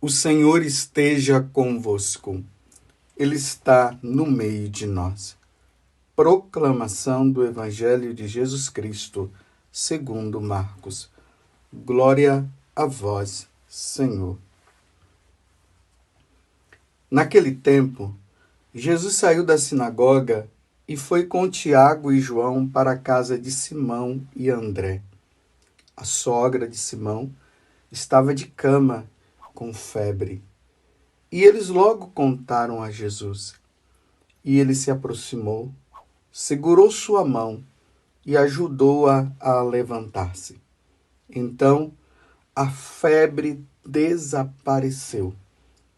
O Senhor esteja convosco. Ele está no meio de nós. Proclamação do Evangelho de Jesus Cristo, segundo Marcos. Glória a vós, Senhor. Naquele tempo, Jesus saiu da sinagoga e foi com Tiago e João para a casa de Simão e André. A sogra de Simão estava de cama com febre. E eles logo contaram a Jesus. E ele se aproximou, segurou sua mão e ajudou-a a levantar-se. Então a febre desapareceu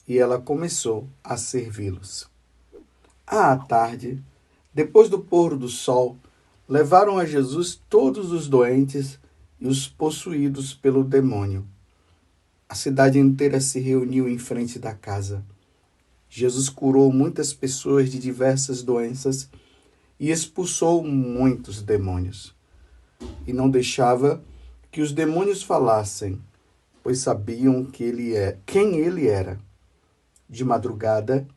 e ela começou a servi-los. À tarde, depois do pôr do sol, levaram a Jesus todos os doentes e os possuídos pelo demônio. A cidade inteira se reuniu em frente da casa. Jesus curou muitas pessoas de diversas doenças e expulsou muitos demônios. E não deixava que os demônios falassem, pois sabiam quem ele era. De madrugada,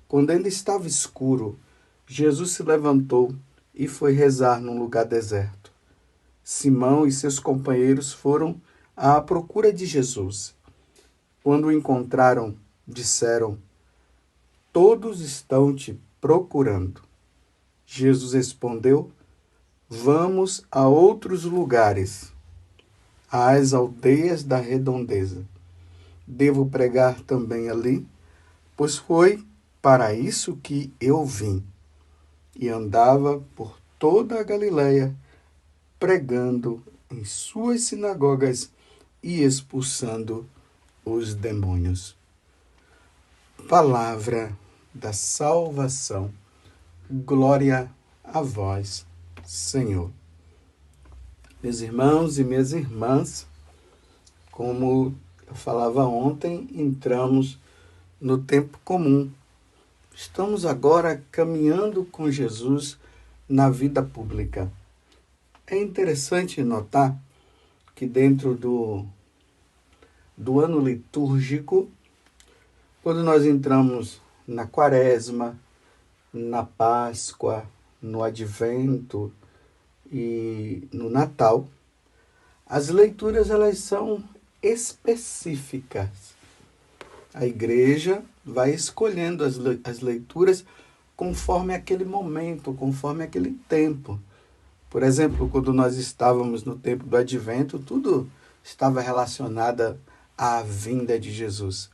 quando ainda estava escuro, Jesus se levantou e foi rezar num lugar deserto. Simão e seus companheiros foram à procura de Jesus. Quando o encontraram, disseram: "Todos estão te procurando." Jesus respondeu: "Vamos a outros lugares, às aldeias da redondeza. Devo pregar também ali, pois foi para isso que eu vim." E andava por toda a Galileia, pregando em suas sinagogas e expulsando os demônios. Palavra da salvação. Glória a vós, Senhor. Meus irmãos e minhas irmãs, como eu falava ontem, entramos no tempo comum. Estamos agora caminhando com Jesus na vida pública. É interessante notar que dentro do ano litúrgico, quando nós entramos na Quaresma, na Páscoa, no Advento e no Natal, as leituras elas são específicas. A igreja vai escolhendo as leituras conforme aquele momento, conforme aquele tempo. Por exemplo, quando nós estávamos no tempo do Advento, tudo estava relacionado à vinda de Jesus.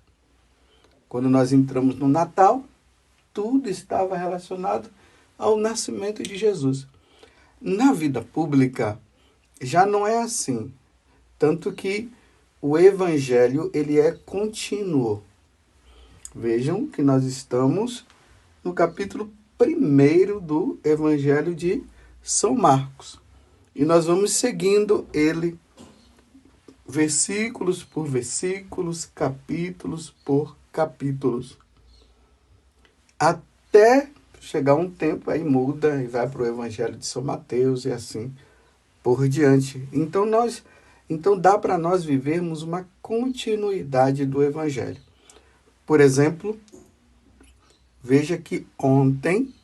Quando nós entramos no Natal, tudo estava relacionado ao nascimento de Jesus. Na vida pública, já não é assim. Tanto que o Evangelho ele é contínuo. Vejam que nós estamos no capítulo 1 do Evangelho de São Marcos. E nós vamos seguindo ele, versículos por versículos, capítulos por capítulos. Até chegar um tempo, aí muda e vai para o Evangelho de São Mateus e assim por diante. Então dá para nós vivermos uma continuidade do Evangelho. Por exemplo, veja que ontem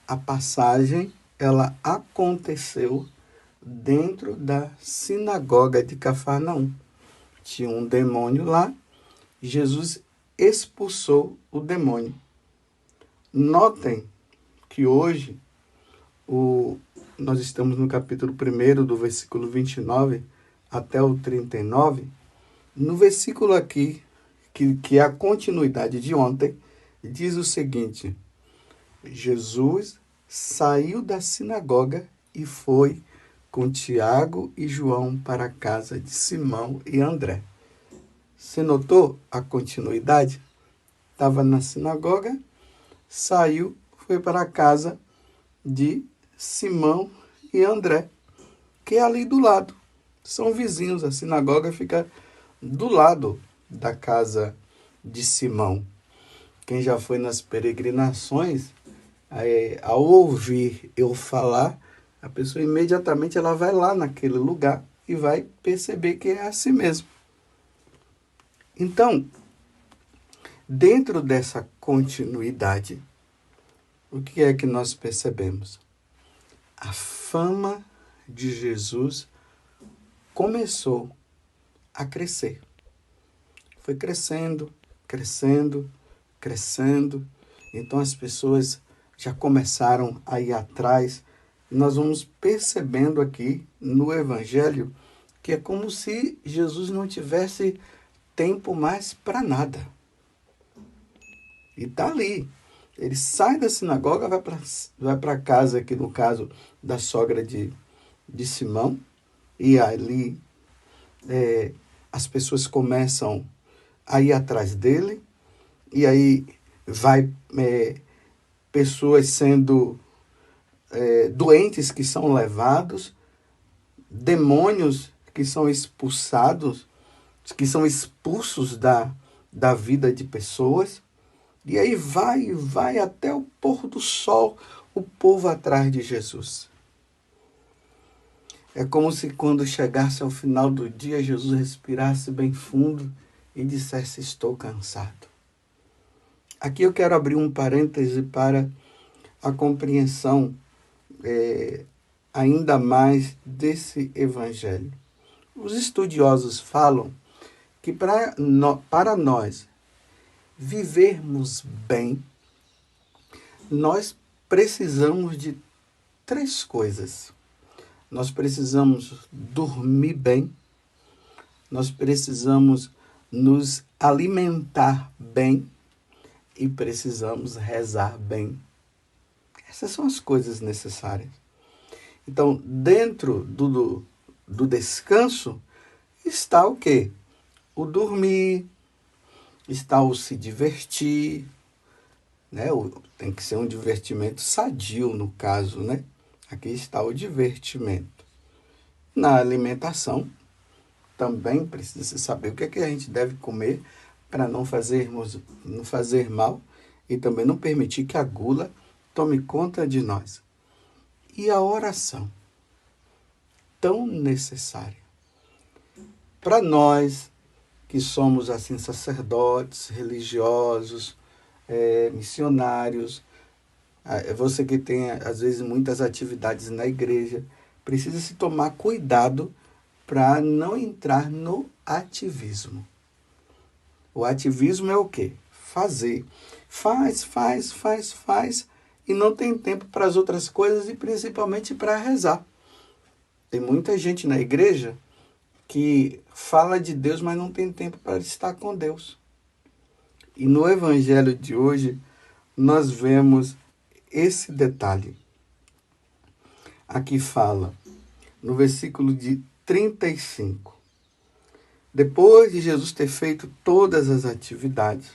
a passagem ela aconteceu dentro da sinagoga de Cafarnaum. Tinha um demônio lá, Jesus expulsou o demônio. Notem que hoje nós estamos no capítulo 1, do versículo 29 até o 39. No versículo aqui, que é a continuidade de ontem, diz o seguinte: Jesus saiu da sinagoga e foi com Tiago e João para a casa de Simão e André. Você notou a continuidade? Estava na sinagoga, saiu, foi para a casa de Simão e André, que é ali do lado. São vizinhos, a sinagoga fica do lado da casa de Simão. Quem já foi nas peregrinações, ao ouvir eu falar, a pessoa imediatamente ela vai lá naquele lugar e vai perceber que é assim mesmo. Então, dentro dessa continuidade, o que é que nós percebemos? A fama de Jesus começou a crescer. Foi crescendo, crescendo, crescendo. Então as pessoas já começaram a ir atrás. Nós vamos percebendo aqui no Evangelho que é como se Jesus não tivesse tempo mais para nada. E está ali. Ele sai da sinagoga, vai para casa, aqui no caso da sogra de Simão, e ali as pessoas começam a ir atrás dele, e aí vai pessoas sendo doentes que são levados, demônios que são expulsados, que são expulsos da vida de pessoas. E aí vai até o pôr do sol, o povo atrás de Jesus. É como se quando chegasse ao final do dia, Jesus respirasse bem fundo e dissesse: estou cansado. Aqui eu quero abrir um parêntese para a compreensão ainda mais desse evangelho. Os estudiosos falam que para nós vivermos bem, nós precisamos de 3 coisas. Nós precisamos dormir bem, nós precisamos nos alimentar bem e precisamos rezar bem. Essas são as coisas necessárias. Então, dentro do descanso está o quê? O dormir, está o se divertir, né? Tem que ser um divertimento sadio, no caso, né? Aqui está o divertimento. Na alimentação, também precisa saber o que é que a gente deve comer para não fazer mal e também não permitir que a gula tome conta de nós. E a oração, tão necessária. Para nós que somos assim sacerdotes, religiosos, missionários, você que tem às vezes muitas atividades na igreja, precisa se tomar cuidado para não entrar no ativismo. O ativismo é o quê? Fazer. Faz e não tem tempo para as outras coisas e principalmente para rezar. Tem muita gente na igreja que fala de Deus, mas não tem tempo para estar com Deus. E no evangelho de hoje, nós vemos esse detalhe. Aqui fala, no versículo de 35. Depois de Jesus ter feito todas as atividades,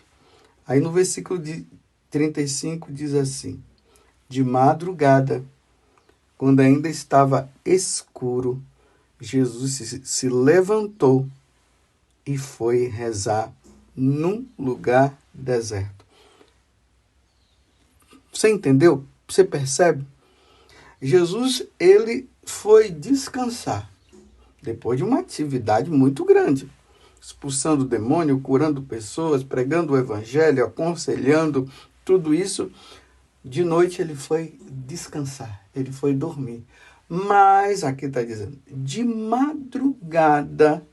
aí no versículo de 35 diz assim: de madrugada, quando ainda estava escuro, Jesus se levantou e foi rezar num lugar deserto. Você entendeu? Você percebe? Jesus, ele foi descansar depois de uma atividade muito grande, expulsando o demônio, curando pessoas, pregando o evangelho, aconselhando, tudo isso. De noite ele foi descansar, ele foi dormir. Mas, aqui está dizendo, de madrugada,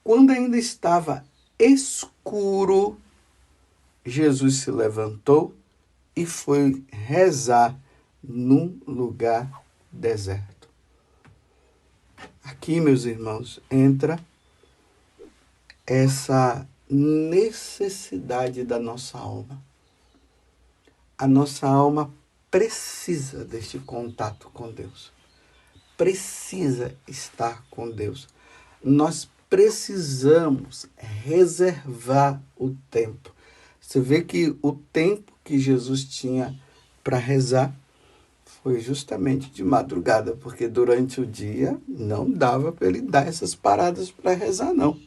quando ainda estava escuro, Jesus se levantou e foi rezar num lugar deserto. Aqui, meus irmãos, entra essa necessidade da nossa alma. A nossa alma precisa deste contato com Deus. Precisa estar com Deus. Nós precisamos reservar o tempo. Você vê que o tempo que Jesus tinha para rezar foi justamente de madrugada, porque durante o dia não dava para ele dar essas paradas para rezar, não.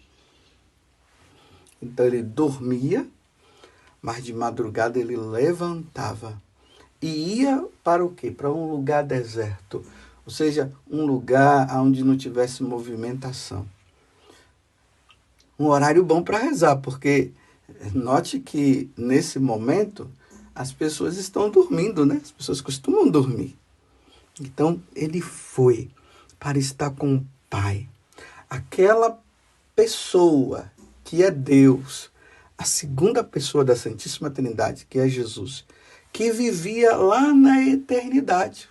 Então ele dormia, mas de madrugada ele levantava e ia para o quê? Para um lugar deserto, ou seja, um lugar onde não tivesse movimentação. um horário bom para rezar, porque note que nesse momento as pessoas estão dormindo, né? As pessoas costumam dormir. Então ele foi para estar com o Pai. Aquela pessoa que é Deus, a segunda pessoa da Santíssima Trindade, que é Jesus, que vivia lá na eternidade,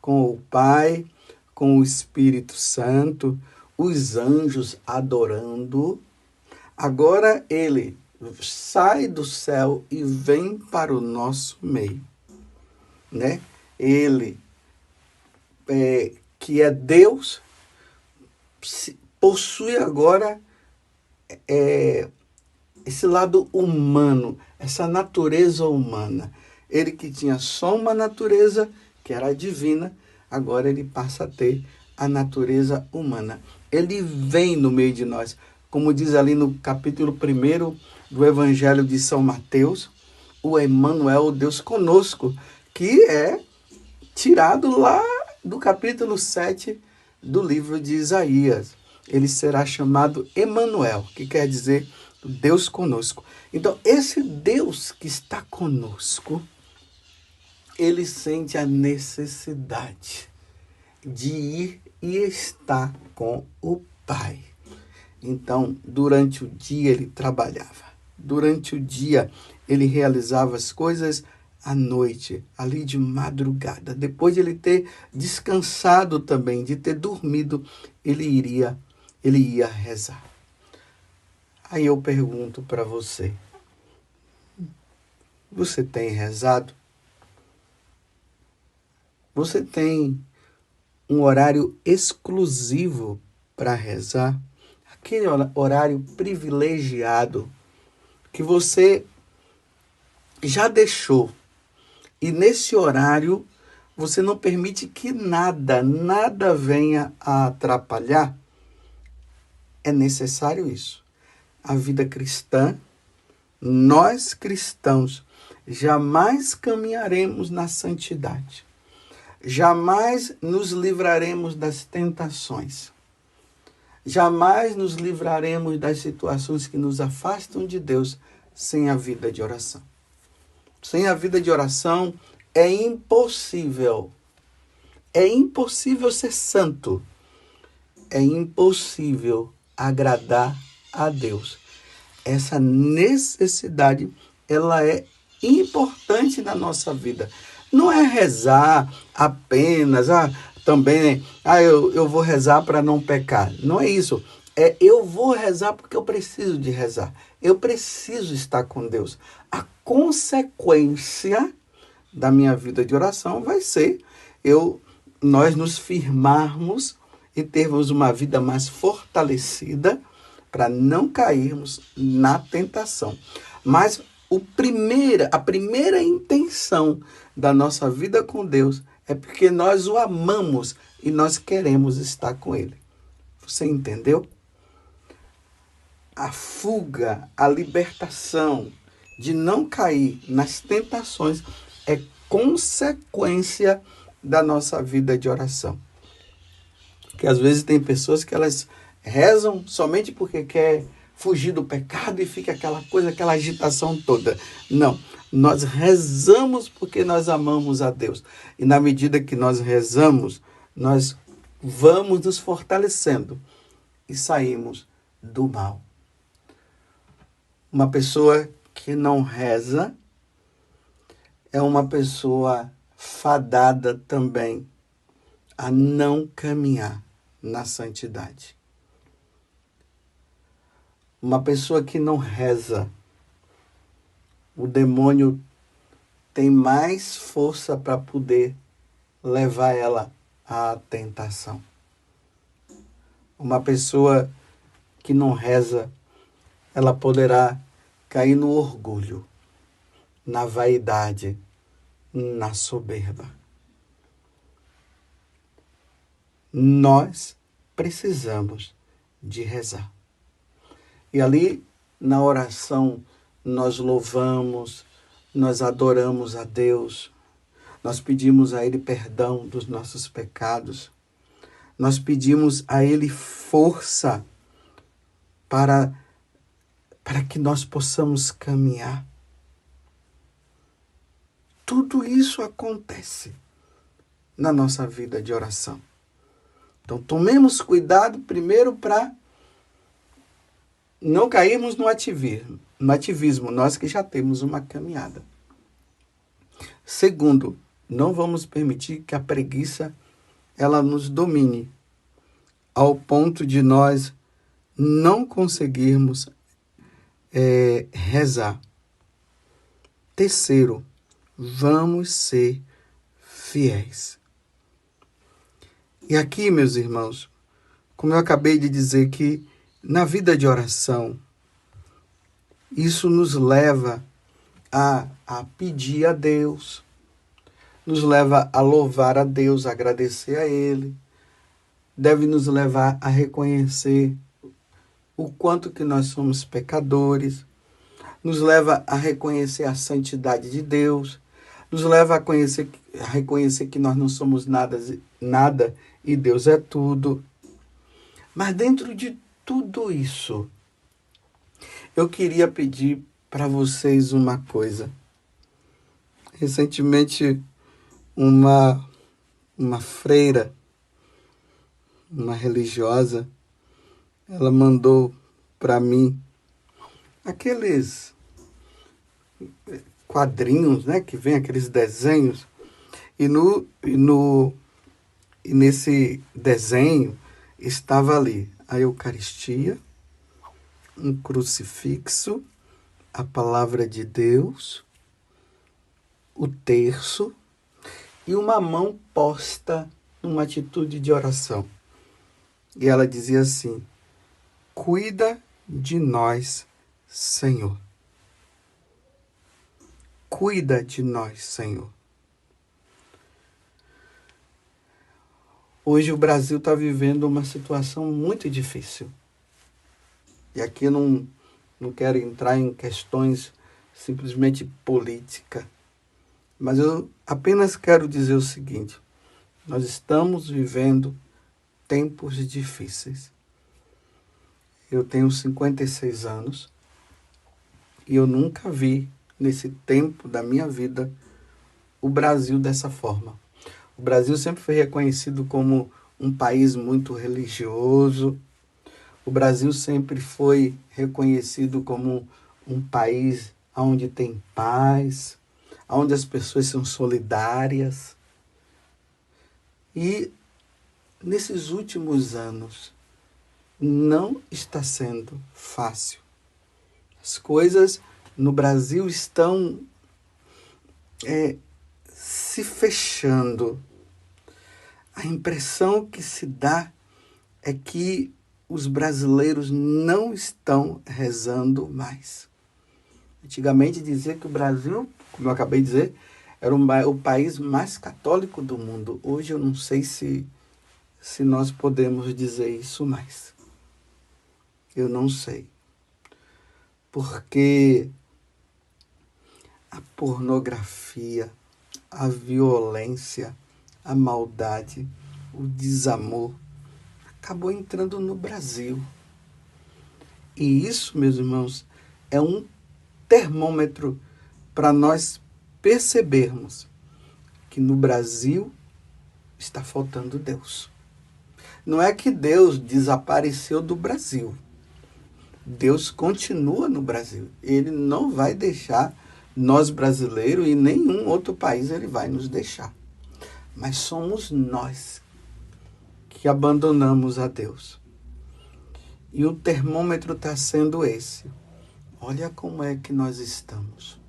com o Pai, com o Espírito Santo, os anjos adorando. Agora ele sai do céu e vem para o nosso meio, né? Ele, que é Deus, possui agora esse lado humano, essa natureza humana. Ele que tinha só uma natureza, que era divina, agora ele passa a ter a natureza humana. Ele vem no meio de nós, como diz ali no capítulo 1 do Evangelho de São Mateus, o Emmanuel, Deus conosco, que é tirado lá do capítulo 7 do livro de Isaías. Ele será chamado Emmanuel, que quer dizer Deus conosco. Então, esse Deus que está conosco, ele sente a necessidade de ir e estar com o Pai. Então, durante o dia ele trabalhava. Durante o dia ele realizava as coisas à noite, ali de madrugada. Depois de ele ter descansado também, de ter dormido, ele ia rezar. Aí eu pergunto para você, você tem rezado? Você tem um horário exclusivo para rezar? Aquele horário privilegiado que você já deixou. E nesse horário você não permite que nada venha a atrapalhar. É necessário isso. A vida cristã, nós cristãos, jamais caminharemos na santidade. Jamais nos livraremos das tentações. Jamais nos livraremos das situações que nos afastam de Deus sem a vida de oração. Sem a vida de oração é impossível. É impossível ser santo. É impossível agradar a Deus. Essa necessidade, ela é importante na nossa vida. Não é rezar apenas, eu vou rezar para não pecar. Não é isso. Eu vou rezar porque eu preciso de rezar. Eu preciso estar com Deus. A consequência da minha vida de oração vai ser nós nos firmarmos e termos uma vida mais fortalecida para não cairmos na tentação. Mas a primeira intenção da nossa vida com Deus é porque nós o amamos e nós queremos estar com Ele. Você entendeu? A fuga, a libertação de não cair nas tentações é consequência da nossa vida de oração. Porque às vezes tem pessoas que elas rezam somente porque quer fugir do pecado e fica aquela coisa, aquela agitação toda. Não, nós rezamos porque nós amamos a Deus. E na medida que nós rezamos, nós vamos nos fortalecendo e saímos do mal. Uma pessoa que não reza é uma pessoa fadada também a não caminhar na santidade. Uma pessoa que não reza, o demônio tem mais força para poder levar ela à tentação. Uma pessoa que não reza, ela poderá cair no orgulho, na vaidade, na soberba. Nós precisamos de rezar. E ali, na oração, nós louvamos, nós adoramos a Deus, nós pedimos a Ele perdão dos nossos pecados, nós pedimos a Ele força para para que nós possamos caminhar. Tudo isso acontece na nossa vida de oração. Então, tomemos cuidado primeiro para não cairmos no ativismo, nós que já temos uma caminhada. Segundo, não vamos permitir que a preguiça ela nos domine ao ponto de nós não conseguirmos rezar. Terceiro, vamos ser fiéis. E aqui, meus irmãos, como eu acabei de dizer que na vida de oração, isso nos leva a pedir a Deus, nos leva a louvar a Deus, a agradecer a Ele, deve nos levar a reconhecer o quanto que nós somos pecadores, nos leva a reconhecer a santidade de Deus, nos leva a reconhecer que nós não somos nada e Deus é tudo. Mas dentro de tudo isso, eu queria pedir para vocês uma coisa. Recentemente, uma freira, uma religiosa, ela mandou para mim aqueles quadrinhos, né, que vem aqueles desenhos, e nesse desenho estava ali a Eucaristia, um crucifixo, a palavra de Deus, o terço e uma mão posta numa atitude de oração. E ela dizia assim: cuida de nós, Senhor. Cuida de nós, Senhor. Hoje o Brasil está vivendo uma situação muito difícil. E aqui eu não quero entrar em questões simplesmente políticas. Mas eu apenas quero dizer o seguinte: nós estamos vivendo tempos difíceis. Eu tenho 56 anos e eu nunca vi, nesse tempo da minha vida, o Brasil dessa forma. O Brasil sempre foi reconhecido como um país muito religioso. O Brasil sempre foi reconhecido como um país onde tem paz, onde as pessoas são solidárias. E nesses últimos anos, não está sendo fácil. As coisas no Brasil estão se fechando. A impressão que se dá é que os brasileiros não estão rezando mais. Antigamente dizia que o Brasil, como eu acabei de dizer, era o país mais católico do mundo. Hoje eu não sei se nós podemos dizer isso mais. Eu não sei. Porque a pornografia, a violência, a maldade, o desamor acabou entrando no Brasil. E isso, meus irmãos, é um termômetro para nós percebermos que no Brasil está faltando Deus. Não é que Deus desapareceu do Brasil. Deus continua no Brasil. Ele não vai deixar nós brasileiros e nenhum outro país ele vai nos deixar. Mas somos nós que abandonamos a Deus. E o termômetro está sendo esse. Olha como é que nós estamos.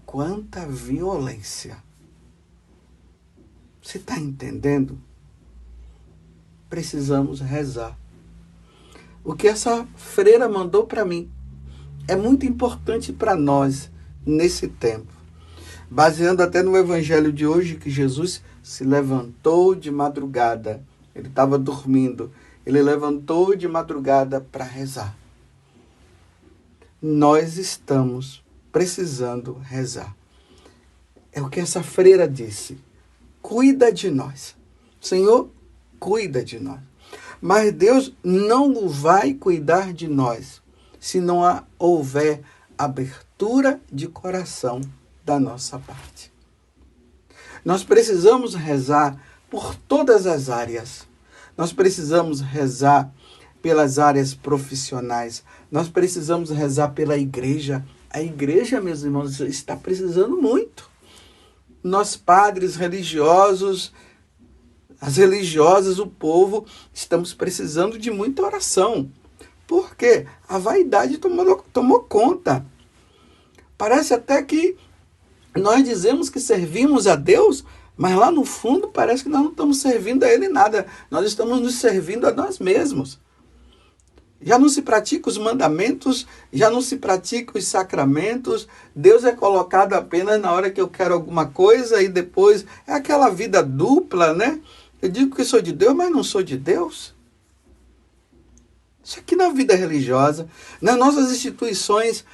Quanta violência. Você está entendendo? Precisamos rezar. O que essa freira mandou para mim é muito importante para nós nesse tempo. Baseando até no evangelho de hoje, que Jesus se levantou de madrugada. Ele estava dormindo. Ele levantou de madrugada para rezar. Nós estamos precisando rezar. É o que essa freira disse. Cuida de nós. Senhor, cuida de nós. Mas Deus não vai cuidar de nós se não houver abertura de coração da nossa parte. Nós precisamos rezar por todas as áreas. Nós precisamos rezar pelas áreas profissionais. Nós precisamos rezar pela igreja. A igreja, meus irmãos, está precisando muito. Nós, padres religiosos, as religiosas, o povo, estamos precisando de muita oração. Por quê? A vaidade tomou conta. Parece até que nós dizemos que servimos a Deus, mas lá no fundo parece que nós não estamos servindo a Ele nada. Nós estamos nos servindo a nós mesmos. Já não se pratica os mandamentos, já não se pratica os sacramentos. Deus é colocado apenas na hora que eu quero alguma coisa e depois é aquela vida dupla, né? Eu digo que sou de Deus, mas não sou de Deus. Isso aqui na vida religiosa, nas nossas instituições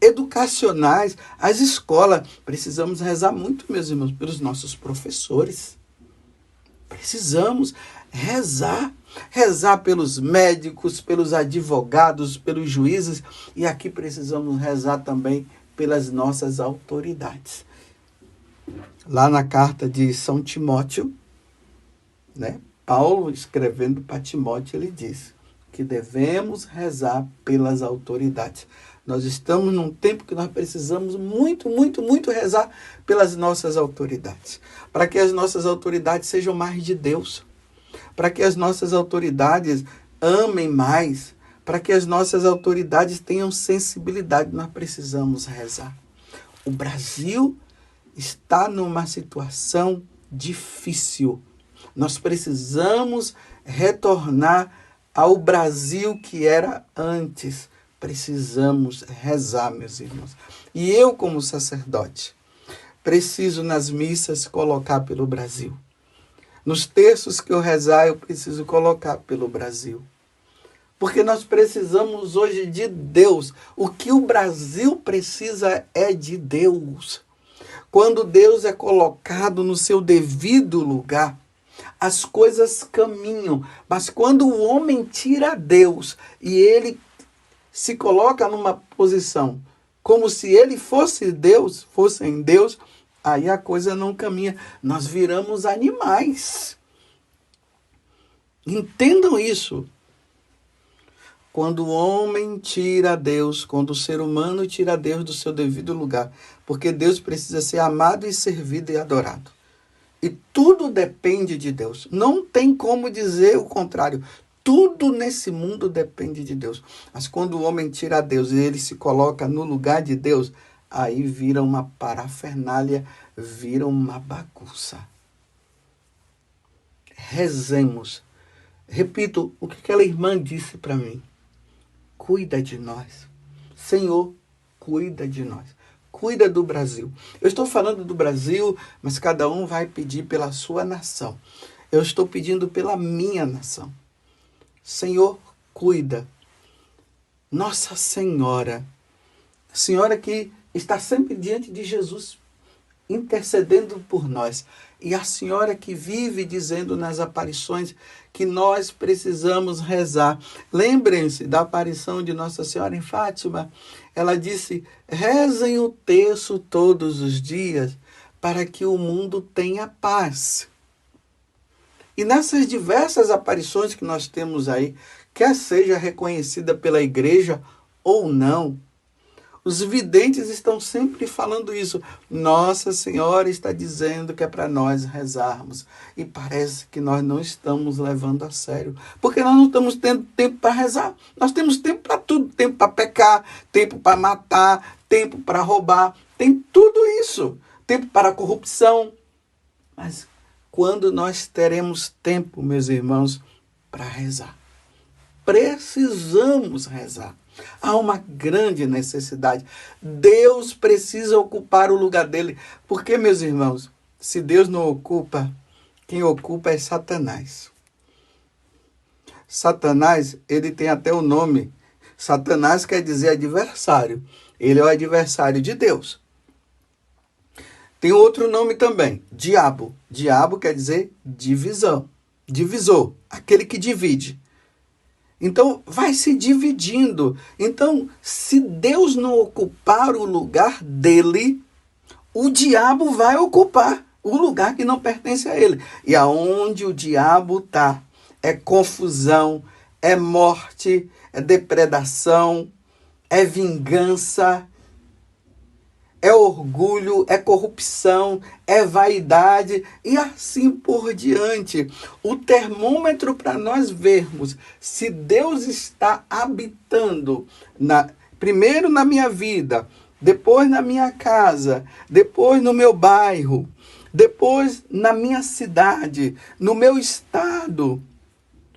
educacionais, as escolas, precisamos rezar muito, meus irmãos, pelos nossos professores. Precisamos rezar pelos médicos, pelos advogados, pelos juízes, e aqui precisamos rezar também pelas nossas autoridades. Lá na carta de São Timóteo, né, Paulo escrevendo para Timóteo, ele diz que devemos rezar pelas autoridades. Nós estamos num tempo que nós precisamos muito, muito, muito rezar pelas nossas autoridades. Para que as nossas autoridades sejam mais de Deus. Para que as nossas autoridades amem mais. Para que as nossas autoridades tenham sensibilidade. Nós precisamos rezar. O Brasil está numa situação difícil. Nós precisamos retornar ao Brasil que era antes. Precisamos rezar, meus irmãos. E eu, como sacerdote, preciso nas missas colocar pelo Brasil. Nos terços que eu rezar, eu preciso colocar pelo Brasil. Porque nós precisamos hoje de Deus. O que o Brasil precisa é de Deus. Quando Deus é colocado no seu devido lugar, as coisas caminham. Mas quando o homem tira Deus e ele se coloca numa posição como se ele fosse em Deus, aí a coisa não caminha. Nós viramos animais. Entendam isso. Quando o homem tira Deus, quando o ser humano tira Deus do seu devido lugar, porque Deus precisa ser amado e servido e adorado. E tudo depende de Deus. Não tem como dizer o contrário. Tudo nesse mundo depende de Deus. Mas quando o homem tira Deus e ele se coloca no lugar de Deus, aí vira uma parafernália, vira uma bagunça. Rezemos. Repito o que aquela irmã disse para mim. Cuida de nós. Senhor, cuida de nós. Cuida do Brasil. Eu estou falando do Brasil, mas cada um vai pedir pela sua nação. Eu estou pedindo pela minha nação. Senhor, cuida. Nossa Senhora, a Senhora que está sempre diante de Jesus, intercedendo por nós. E a Senhora que vive dizendo nas aparições que nós precisamos rezar. Lembrem-se da aparição de Nossa Senhora em Fátima. Ela disse, rezem o terço todos os dias para que o mundo tenha paz. E nessas diversas aparições que nós temos aí, quer seja reconhecida pela igreja ou não, os videntes estão sempre falando isso. Nossa Senhora está dizendo que é para nós rezarmos. E parece que nós não estamos levando a sério. Porque nós não estamos tendo tempo para rezar. Nós temos tempo para tudo. Tempo para pecar, tempo para matar, tempo para roubar. Tem tudo isso. Tempo para a corrupção. Mas quando nós teremos tempo, meus irmãos, para rezar? Precisamos rezar. Há uma grande necessidade. Deus precisa ocupar o lugar dele. Porque, meus irmãos, se Deus não ocupa, quem ocupa é Satanás. Satanás, ele tem até o nome. Satanás quer dizer adversário. Ele é o adversário de Deus. Tem outro nome também, diabo. Diabo quer dizer divisão. Divisor, aquele que divide. Então, vai se dividindo. Então, se Deus não ocupar o lugar dele, o diabo vai ocupar o lugar que não pertence a ele. E aonde o diabo está, é confusão, é morte, é depredação, é vingança, é orgulho, é corrupção, é vaidade e assim por diante. O termômetro para nós vermos se Deus está habitando primeiro na minha vida, depois na minha casa, depois no meu bairro, depois na minha cidade, no meu estado,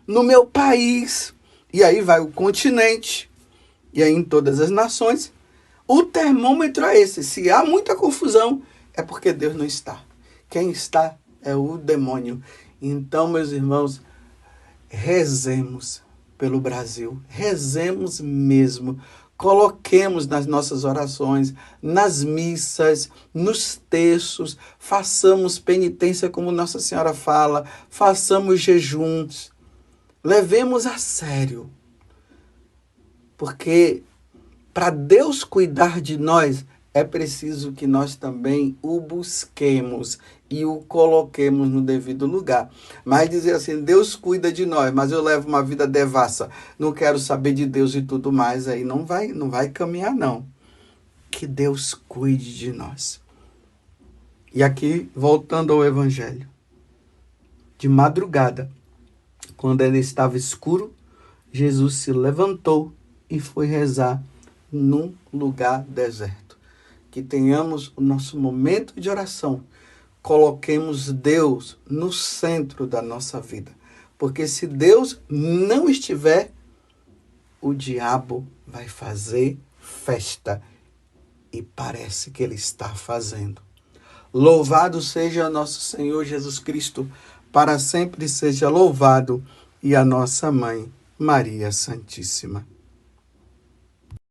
no meu país, e aí vai o continente, e aí em todas as nações. O termômetro é esse. Se há muita confusão, é porque Deus não está. Quem está é o demônio. Então, meus irmãos, rezemos pelo Brasil. Rezemos mesmo. Coloquemos nas nossas orações, nas missas, nos textos. Façamos penitência como Nossa Senhora fala. Façamos jejuns. Levemos a sério. Porque para Deus cuidar de nós, é preciso que nós também o busquemos e o coloquemos no devido lugar. Mas dizer assim, Deus cuida de nós, mas eu levo uma vida devassa, não quero saber de Deus e tudo mais, aí não vai caminhar não. Que Deus cuide de nós. E aqui, voltando ao Evangelho. De madrugada, quando ele estava escuro, Jesus se levantou e foi rezar num lugar deserto. Que tenhamos o nosso momento de oração. Coloquemos Deus no centro da nossa vida. Porque se Deus não estiver, o diabo vai fazer festa. E parece que ele está fazendo. Louvado seja nosso Senhor Jesus Cristo. Para sempre seja louvado. E a nossa Mãe, Maria Santíssima.